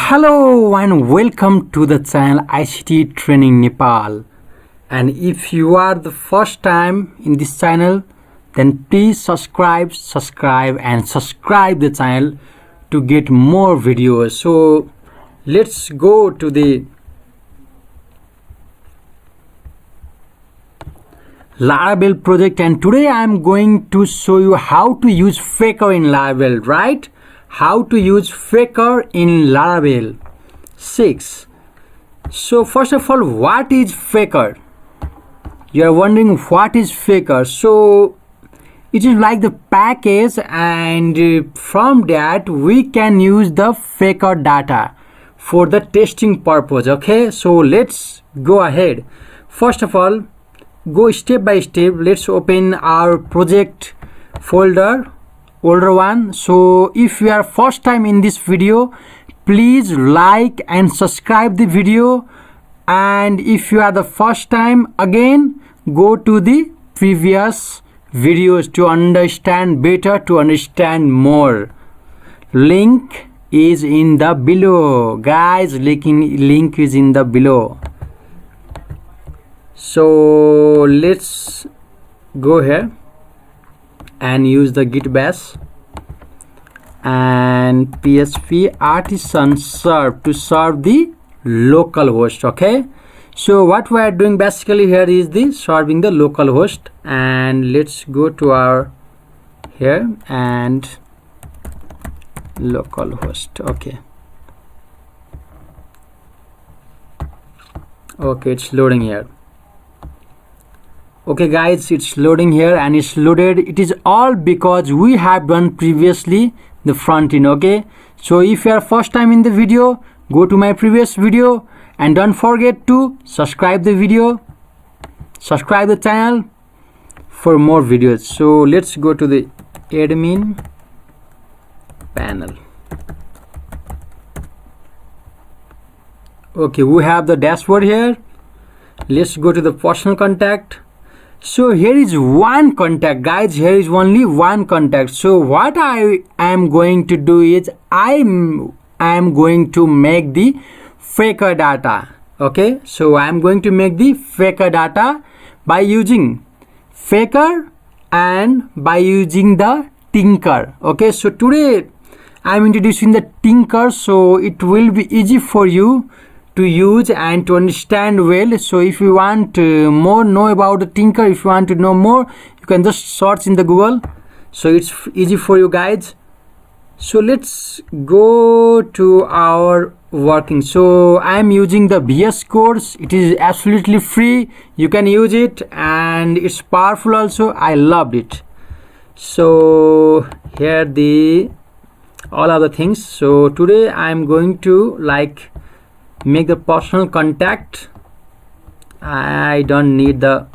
Hello and welcome to the channel ICT Training Nepal. And if you are the first time in this channel, then please subscribe the channel to get more videos. So let's go to the Laravel project, and today I am going to show you how to use Faker in Laravel, right? How to use Faker in Laravel 6. So first of all, what is Faker? You are wondering what is Faker. So it is like the package, and from that we can use the Faker data for the testing purpose. Okay, so let's go ahead. First of all, go step by step. Let's open our project folder, older one. So if you are first time in this video, please like and subscribe the video, and if you are the first time, again go to the previous videos to understand better, to understand more. Link is in the below, guys. Link is in the below. So let's go here and use the git bash and php artisan serve to serve the local host. Okay, so what we are doing basically here is the serving the local host, and let's go to our here and local host. Okay, it's loading here. Okay guys, it's loading here and it's loaded. It is all because we have done previously the front end. Okay, so if you are first time in the video, go to my previous video and don't forget to subscribe the video, subscribe the channel for more videos. So let's go to the admin panel. Okay, we have the dashboard here. Let's go to the personal contact. So here is one contact, guys. Here is only one contact. So what I am going to do is I am going to make the Faker data. Okay, so I am going to make the Faker data by using Faker and by using the Tinker. Okay, so today I am introducing the Tinker, so it will be easy for you to use and to understand well. So if you want more know about the Tinker, if you want to know more, you can just search in the Google, so it's easy for you guys. So let's go to our working. So I am using the VS course. It is absolutely free, you can use it, and it's powerful also. I loved it. So here the all other things. So today I am going to make the personal contact. I don't need the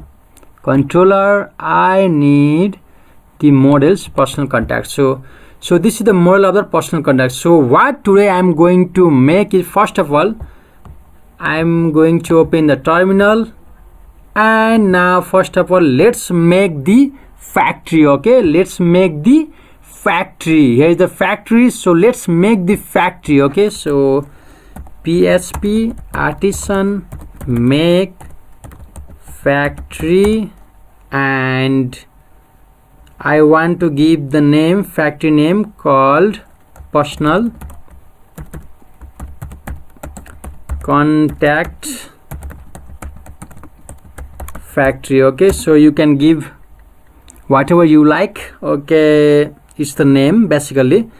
controller, I need the models personal contact. So this is the model of the personal contact. So what today I'm going to make is, first of all, I'm going to open the terminal, and now first of all let's make the factory. Okay, let's make the factory. Here is the factory, so let's make the factory. Okay, so php artisan make factory, and I want to give the name, factory name called personal contact factory. Okay, so you can give whatever you like. Okay, it's the name basically,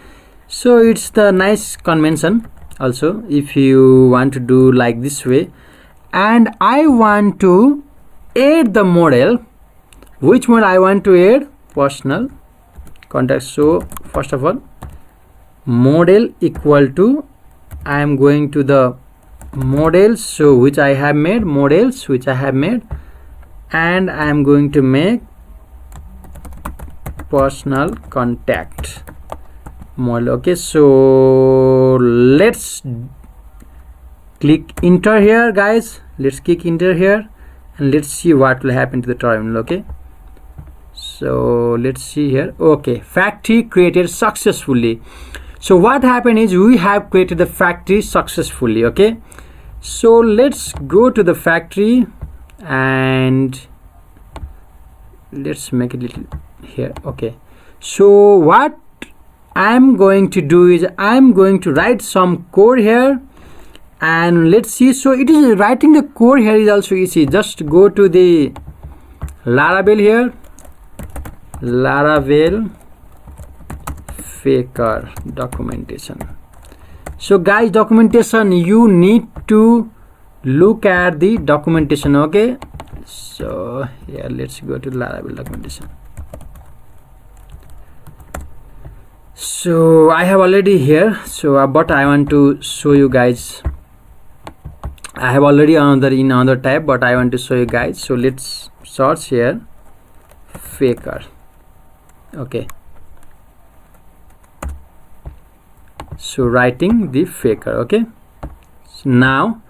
so it's the nice convention also if you want to do like this way. And I want to add the model. Which model I want to add? Personal contact. So first of all, model equal to, I am going to the models, so which I have made, models which I have made, and I am going to make personal contact model. Okay, so let's click enter here, guys. Let's click enter here and let's see what will happen to the terminal. Okay, so let's see here. Okay, factory created successfully. So what happened is we have created the factory successfully. Okay, so let's go to the factory and let's make it little here. Okay, so what I'm going to do is I'm going to write some code here, and let's see. So it is writing the code here is also easy. Just go to the Laravel here, Laravel faker documentation. So guys, documentation, you need to look at the documentation. Okay, so yeah, let's go to Laravel documentation. So I have already here, so but I want to show you guys. I have already in another tab, but I want to show you guys. So let's search here faker. Okay, so writing the faker. Okay, so now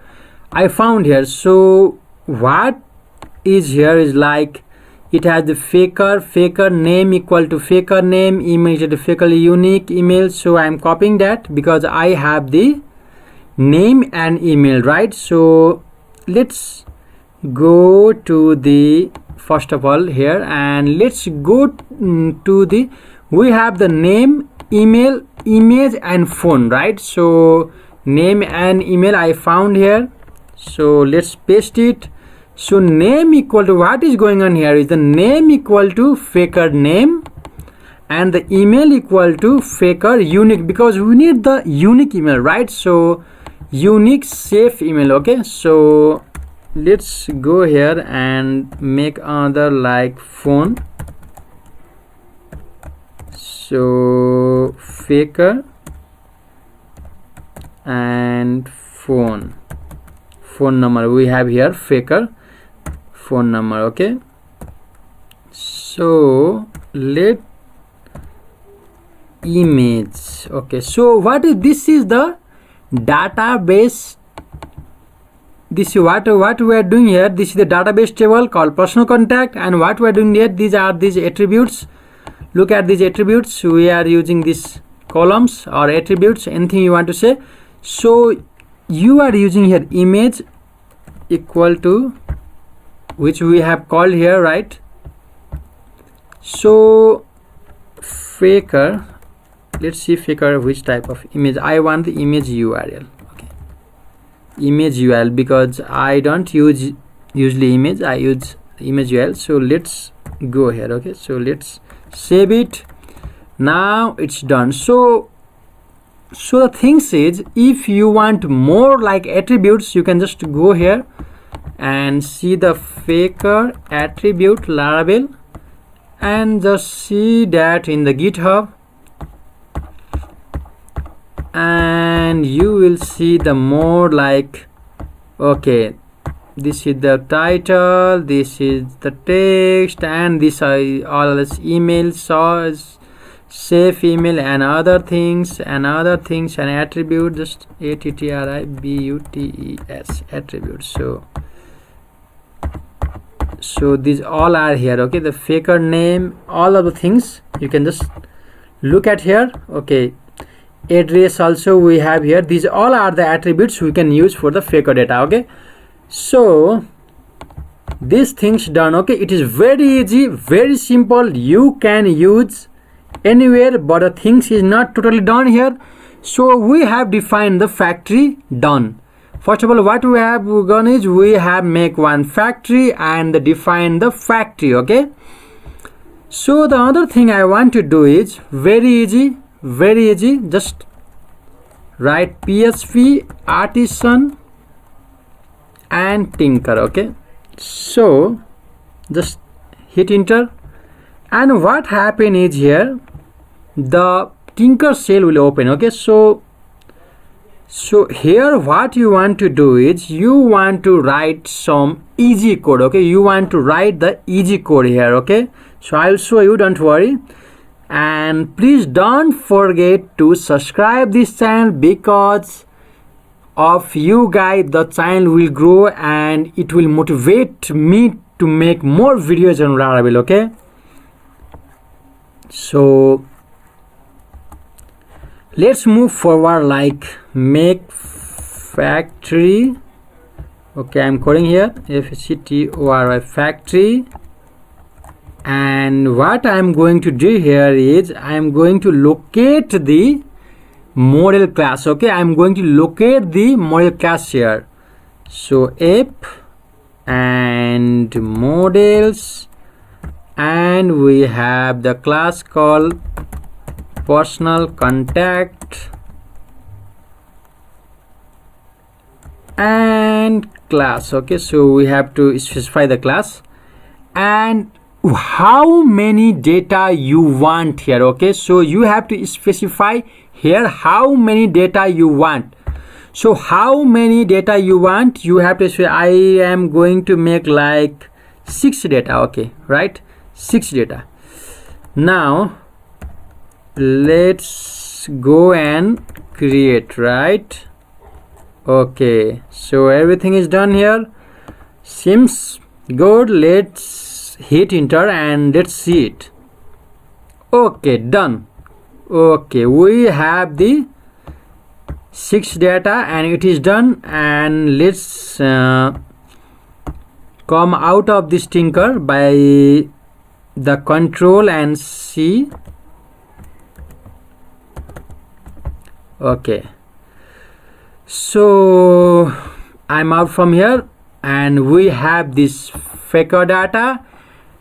I found here. So what is here is like it has the faker name equal to faker name, image to faker unique email. So I'm copying that because I have the name and email, right? So let's go to the first of all here, and let's go to the we have the name, email, image and phone, right? So name and email I found here, so let's paste it. So name equal to, what is going on here is the name equal to faker name and the email equal to faker unique, because we need the unique email, right? So unique safe email. Okay, so let's go here and make another like phone. So faker and phone number we have here, faker phone number. Okay, so let image. Okay, so what is this is the database. This is what we are doing here. This is the database table called personal contact, and what we are doing here, these are these attributes. Look at these attributes. We are using these columns or attributes, anything you want to say. So you are using here image equal to, which we have called here, right? So faker, let's see faker which type of image. I want the image URL. Okay, image URL, because I don't use usually image, I use image URL. So let's go here. Okay, so let's save it. Now it's done. So the things is, if you want more like attributes, you can just go here and see the faker attribute Laravel and just see that in the GitHub, and you will see the more like, okay, this is the title, this is the text, and this are all this email source, safe email, and other things and attribute, just attributes attributes. So these all are here. Okay, the faker name, all of the things you can just look at here. Okay, address also we have here. These all are the attributes we can use for the faker data. Okay, so these things done. Okay, it is very easy, very simple. You can use anywhere, but the things is not totally done here. So we have defined the factory done. First of all, what we have done is we have make one factory and define the factory. Okay, so the other thing I want to do is very easy, just write PHP artisan and tinker. Okay, so just hit enter, and what happen is here the tinker shell will open. Okay, so here what you want to do is you want to write some easy code. Okay, you want to write the easy code here. Okay, so I'll show you, don't worry. And please don't forget to subscribe this channel, because of you guys the channel will grow and it will motivate me to make more videos on Laravel. Okay, so let's move forward, like make factory. Okay, I'm coding here factory factory, and what I'm going to do here is I'm going to locate the model class. Okay, I'm going to locate the model class here. So app and models, and we have the class called personal contact and class. Okay, so we have to specify the class and how many data you want here. Okay, so you have to specify here how many data you want. So how many data you want, you have to say I am going to make like 6 data. Okay, right, 6 data. Now let's go and create, right? Okay, so everything is done here, seems good. Let's hit enter and let's see it. Okay, done. Okay, we have the 6 data and it is done. And let's come out of this tinker by the control and C. Okay, so I'm out from here and we have this faker data.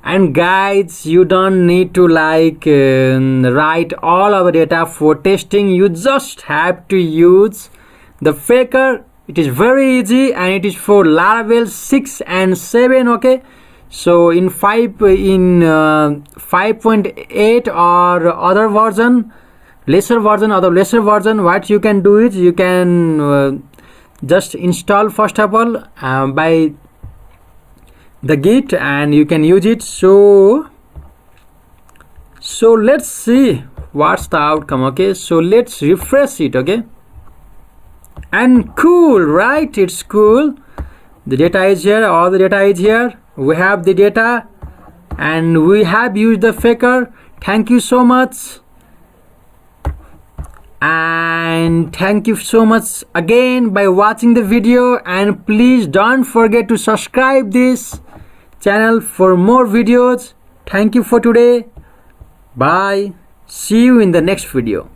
And guys, you don't need to like write all our data for testing. You just have to use the faker. It is very easy and it is for Laravel 6 and 7. Okay, so in 5.8 or other version, lesser version, what you can do is you can just install first of all by the Git and you can use it. So let's see what's the outcome. Okay, so let's refresh it. Okay, and cool, right? It's cool. The data is here, all the data is here. We have the data and we have used the faker. Thank you so much. And thank you so much again by watching the video, and please don't forget to subscribe this channel for more videos. Thank you for today. Bye. See you in the next video.